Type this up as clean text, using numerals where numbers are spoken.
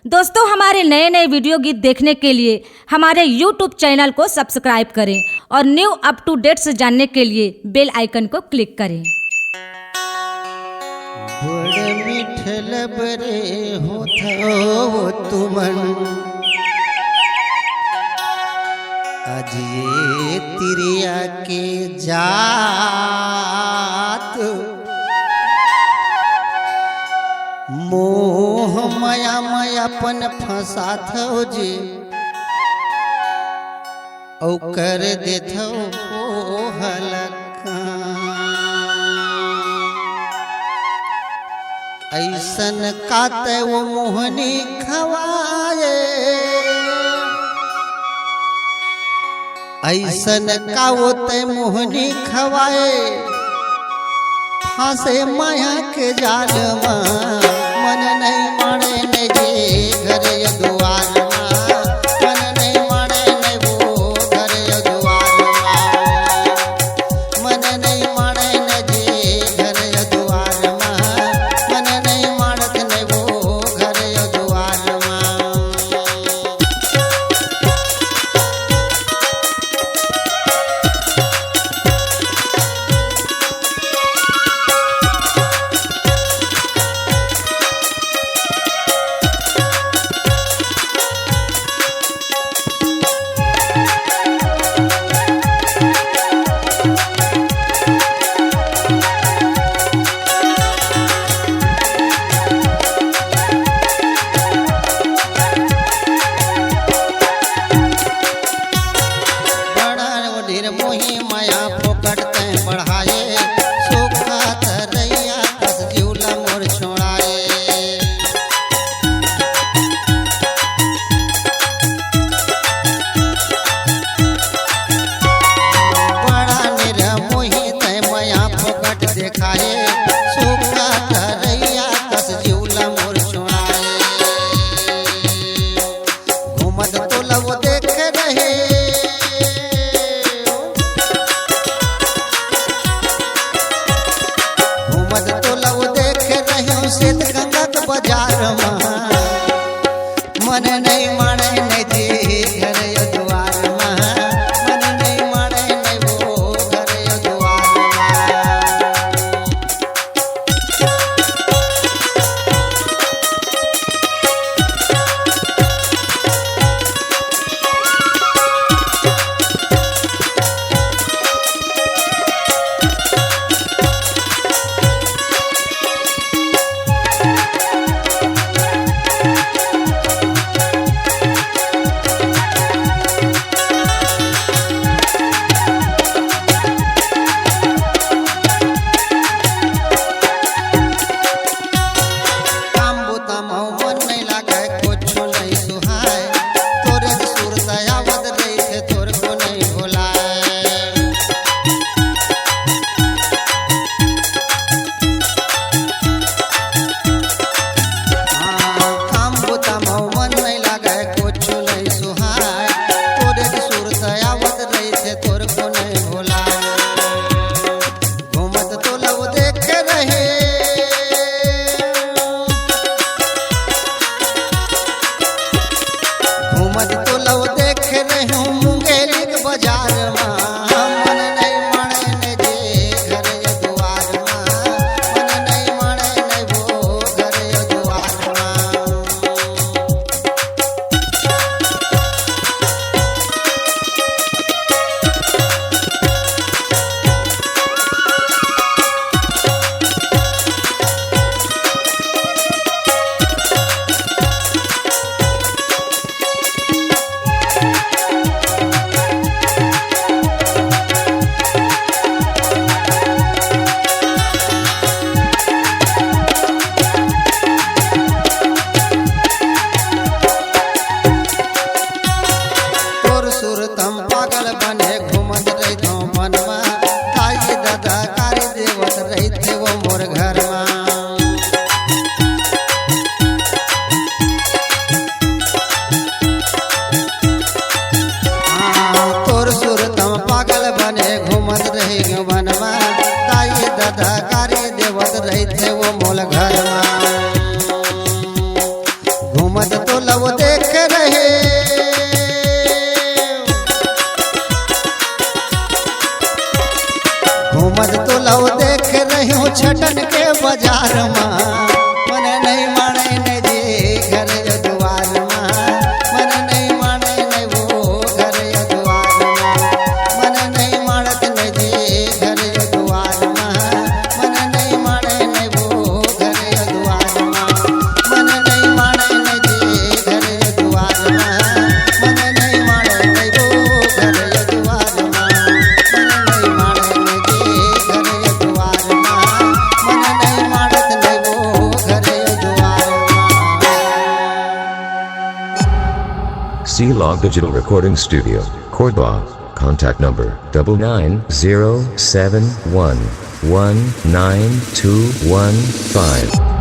दोस्तों, हमारे नए नए वीडियो गीत देखने के लिए हमारे YouTube चैनल को सब्सक्राइब करें और न्यू अप टू डेट्स जानने के लिए बेल आइकन को क्लिक करें। बड़े मिठल बरे होथो तुमन आज ये तिरिया के जात मोह माया मायापन फंसात हो जे औ कर देथो हलका ऐसन काते वो मोहनी खवाए ऐसन कावते मोहनी खवाए फांसे माया के जाल मन नहीं माने न जे घर द्वार मन नहीं माने न वो घर द्वार मन नहीं माने न जे घर द्वार मन नहीं मानत न वो घर द्वार मोही माया फोकटते बढ़ाए सूखा तरैया कस जीवला मोर छोड़ाए बड़ा मोही ते माया फोकट देखाए सूखा तरैया कस जीवला मोर छोड़ाए घूमत तो लब देख रहे श्वेत गंगा के बाजार मन नहीं माने न जे घर द्वार मन नहीं माने न वो घर द्वार लव देख रहे घूमत तो लव देख रही हूँ छटन के बाजार में मन नहीं माने न जे घर द्वार में मन नहीं माने न वो घर द्वार में मन नहीं मानत न जे घर द्वार में मन नहीं माने न वो घर द्वार में मन नहीं माने न जे घर द्वार में मन नहीं माने न वो घर द्वार में मन नहीं माने न जे घर द्वार में मन नहीं मानत न वो घर द्वार में C-Log Digital Recording Studio, Cordoba. Contact number 99071192215.